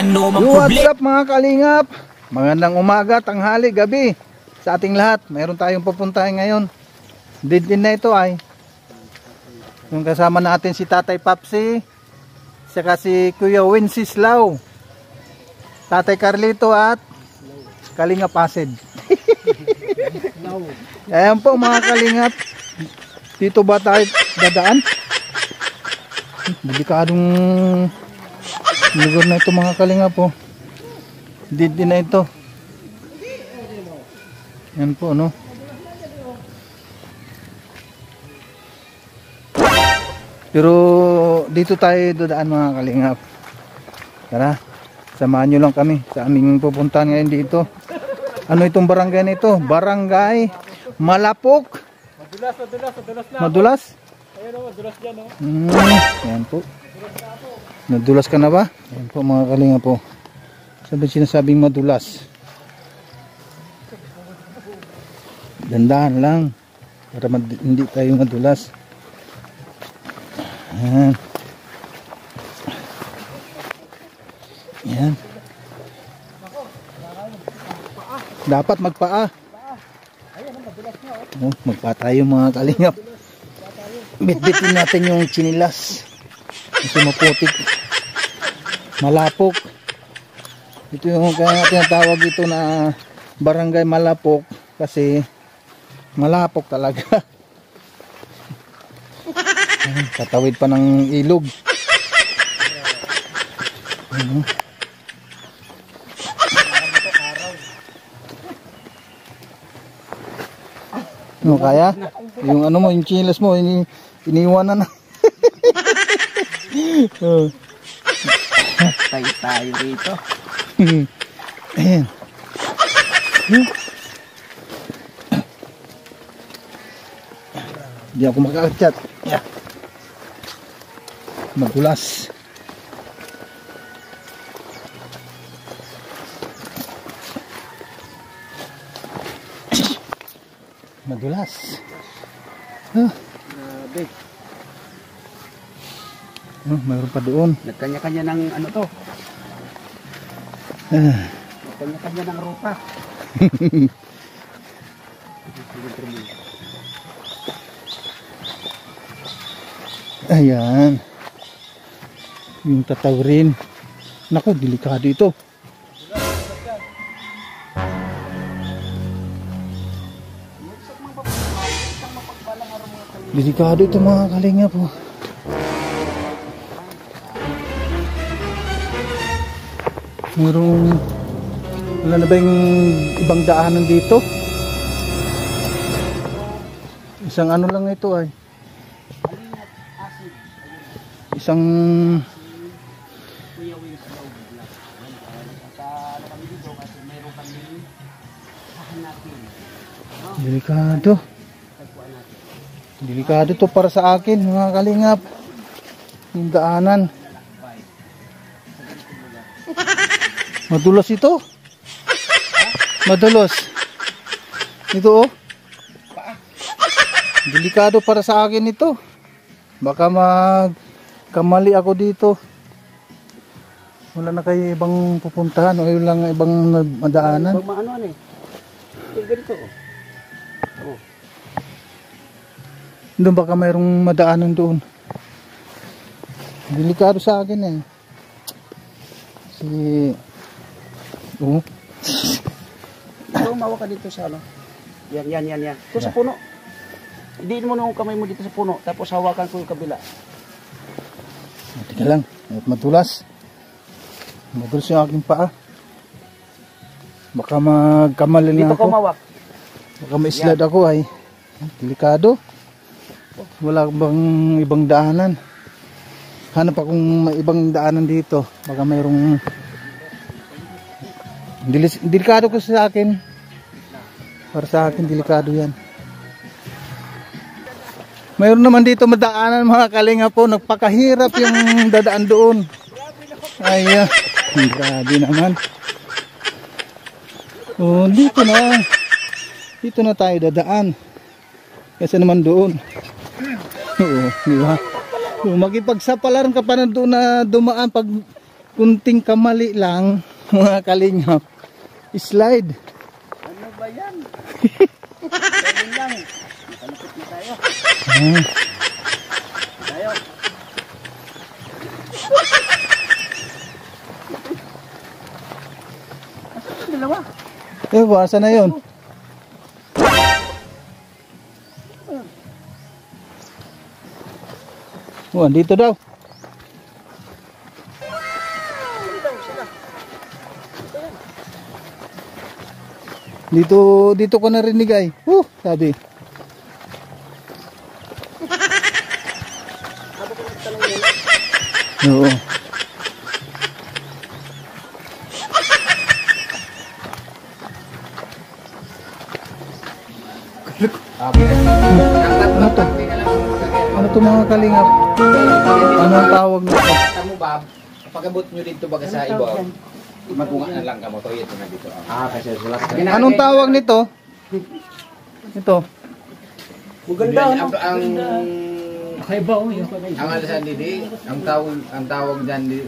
ano mang What's problema. up mga kalingap? Magandang umaga, tanghali, gabi sa ating lahat. Mayroon tayong pupuntahin ngayon. Din na ito ay yung kasama natin si Tatay Papsi, saka si Kuya Wenceslao, Tatay Carlito at Kalingap Acid. Ayan po mga kalingap. Dito ba tayo dadaan? Delikadong lugar na ito mga kalingap po. Din na ito. Yan po no. Pero dito tayo dadaan mga kalingap. Tara, samahan nyo lang kami sa aming pupuntahan ngayon dito. Ano itong barangay na ito? Barangay Malapok. Madulas na. Madulas? Ayan o, madulas dyan o. Ayan po. Nadulas ka na ba? Ayan po mga kalingap po. Sabi sinasabing madulas. Dandahan lang para hindi tayo madulas. Ayan. Ayan. Dapat magpaa. Oh, magpaa tayo mga kalingap. Bitbitin natin yung chinilas. Kasi maputik. Malapok. Ito yung kaya tinatawag ito na barangay Malapok kasi malapok talaga. Tatawid pa ng ilog. Ano kaya? Yung ano mo, yung chinelas mo, iniwanan na. Tayo rito. Ayan. Hindi ako makakachat. Madulas. Madulas. Grabe. Mayroon pa doon. Nagkanya-kanya ng ano to. Nagkanya-kanya ng ruta. Ayan. Yung tatawrin. Naku, delikado ito. Delikado ito mga kalingap po. Mayroong wala na ba yung ibang daanan dito? Isang ano lang ito ay. Isang delikado. Delikado to para sa akin mga kalingap. Yung daanan. Madulas ito. Madulas. Ito oh. Delikado para sa akin ito. Baka magkamali ako dito. Wala na kayo ibang pupuntahan o yun lang ibang madaanan. Pag maano eh. Ganito oh. Doon baka mayroong madaanan doon. Delikado sa akin eh. Ito, mawa ka dito sa ano. Yan. Ito sa puno. Idiin mo na yung kamay mo dito sa puno. Tapos hawakan ko yung kabila. Tika lang. Madulas. Madulas yung aking paa. Baka magkamali na Dito ako. ko mawak. Baka ma-slide ako ay. Delikado. Wala bang ibang daanan? Hanap akong may ibang daanan dito. Baka mayroong delikado ko sa akin. Para sa akin delikado yan. Mayroon naman dito madaanan mga kalinga po. Nagpakahirap yung dadaan doon. Ay, grabe naman. Oh, dito na. Dito na tayo dadaan. Kasi naman doon. Oo, di ba? So, makipagsapalaran ka pa na doon na dumaan pag kunting kamali lang, mga kalingap, slide. Ano ba yan? Ganun lang. Nakalapit na tayo. Tayo. Asan yung dalawa? Asa na yun? Oh, dito daw. Dito ko narinig ay. Sabi. Oo. Ano to? Ano to mga kalingap? Ano ang tawag nito? Kamu Bob, pag-abot nyo dito baga sa ibaw, magunga na lang kamo to ito na dito. Kasi sulat. Anong tawag nito? Ito. Maganda, ano? Ang alasan didi, ang tawag diyan di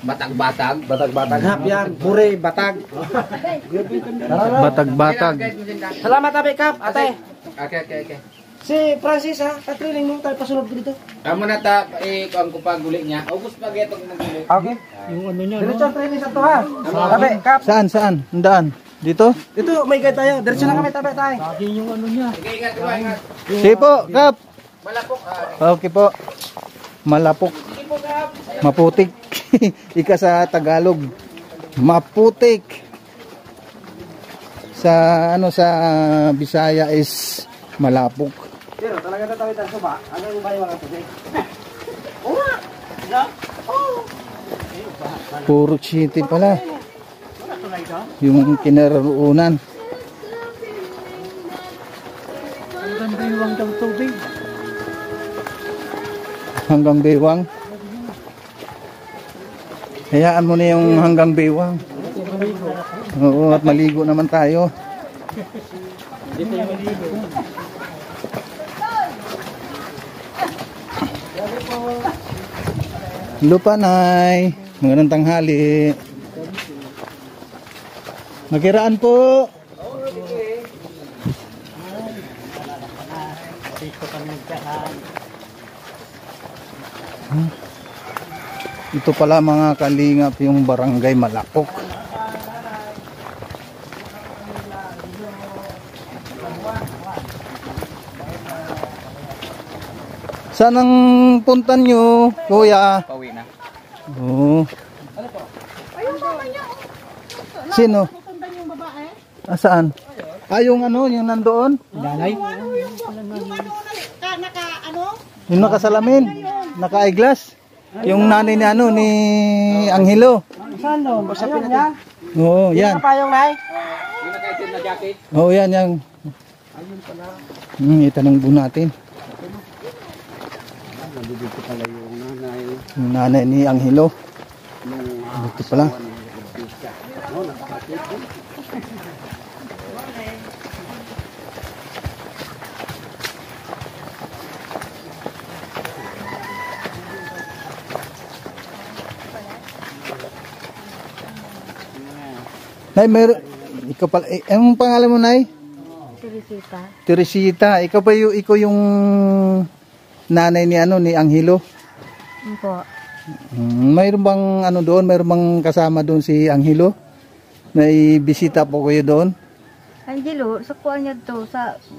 batag-batag. Batag-batag. Hap yan. Pure, batag. Batag-batag. Salamat, Ate Kap. Ate. Okay. Si Francis, ha? Katriling mo tayo pasunod dito. Amo na ta kuan ko paguli niya. Ubos pa gyud tong maguli. Okay. Yung ano niya, diretso ang training sa to, ha? Tabi, Kap. Saan? Ang daan? Dito? Ito, may guide tayo. Diretso na kami, tabi tayo. Sige, ingat po, ingat. Sige po, Kap. Malapok. Okay po. Malapok. Maputik. Ika sa Tagalog. Maputik. Sa sa Bisaya is malapok. Pero talaga tatawid ang suba. Ano yung bayo mga puti? Puro city pala. Yung kinaroonan. Hanggang Baywang. Hayaan mo na yung hanggang Baywang. Oo, at maligo naman tayo. Lupa, Nay. Magandang tanghali. Magkiraan po. Ito pala mga kalingap yung barangay Malapok. Saan ang puntan nyo, kuya? Pauwi na. Oo. Sino? Saan? Yung yung nandoon? Dalay? Yung nakasalamin? Naka-eyeglass? Yung nanay ni ni Angelo? Saan doon? Ayun yan. Oo, yan. Payong nay? Yung nakaitim na jacket. Oo, yan. Ayun pala. Itanong po natin. Dito pala yung nanay. Yung nanay ni Angelo. Dito pala. Nay, ikaw pala, anong pangalan mo, Nay? Teresita. Teresita, ikaw yung nanay ni ni Angelo? Po. Mayroon bang doon, mayroon bang kasama doon si Angelo? May bisita po kayo doon? Angelo, sa kuha niya to,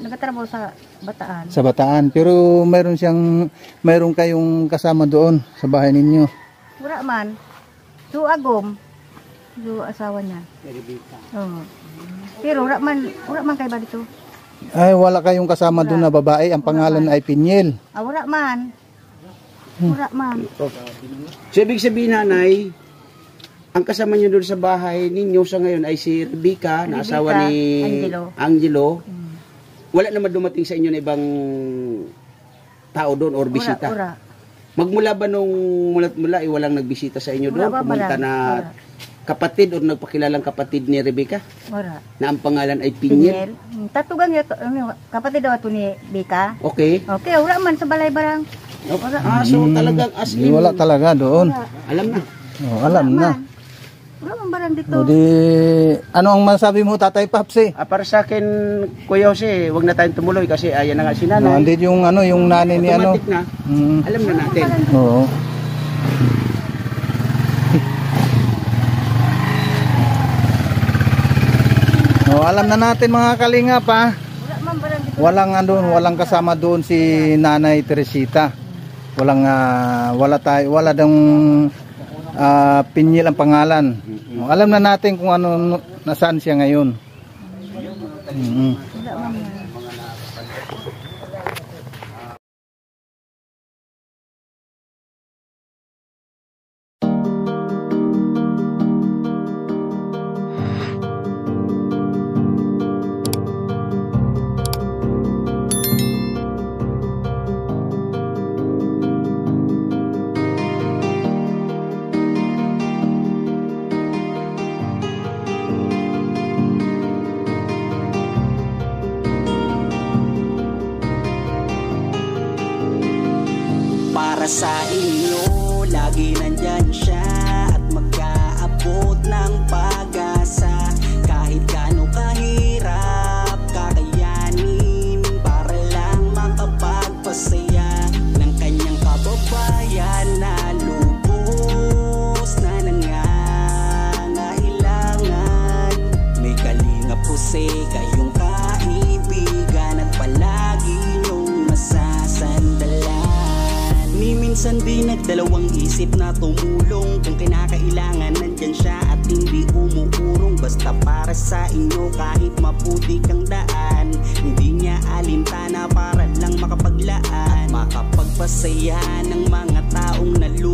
nagatrabaho sa Bataan. Sa Bataan, pero mayroon kayong kasama doon sa bahay ninyo? Wala man. Do agom. Do asawa niya. Oo. Pero wala man kay ba dito? Ay, wala kayong kasama doon na babae, ang pangalan ay Pinyel. Wala man. Wala man. So, ibig sabihin, nanay, ang kasama niyo doon sa bahay ninyo sa ngayon ay si Rebecca, na asawa ni Angelo. Wala naman dumating sa inyo na ibang tao doon or bisita? Wala. Magmula ba nung mula walang nagbisita sa inyo doon? Pumunta na kapatid o nagpakilalang kapatid ni Rebecca? Wala. Na ang pangalan ay Pinyel? Tatugang niya, kapatid daw ito ni Bika. Okay. Okay, wala man sa balay barang. So talagang as in, Wala talaga doon. alam na. Oh, alam na. Wala man barang dito. O di, ano ang masabi mo, Tatay Papsi? Para sa akin, Kuya Jose, wag na tayong tumuloy kasi ayan na nga si No, nanay. andit yung ano, yung nanay ni ano. Automatic na. Mm. Alam na natin. Oo. Oh, alam na natin mga kalingap ha. Wala man barang dito. Walang kasama doon si Nanay Teresita. Wala dang Pinyil ang pangalan. Alam na natin kung ano, nasaan siya ngayon. Wala man. Para sa inyo, lagi nandyan siya at mag-aabot ng pag-asa. Kahit gaano kahirap, kakayanin para lang makapagpasaya ng kanyang kababayan na lubos na nangangailangan. May Kalingap Jose, kayong kaibigan at palagi niyong masasandalan. Minsan di nagdalawang isip na tumulong. Kung kinakailangan nandyan siya at hindi umuurong. Basta para sa inyo kahit maputik ang daan, hindi niya alintana para lang makapaglaan at makapagpasaya ng mga taong nalulungkot.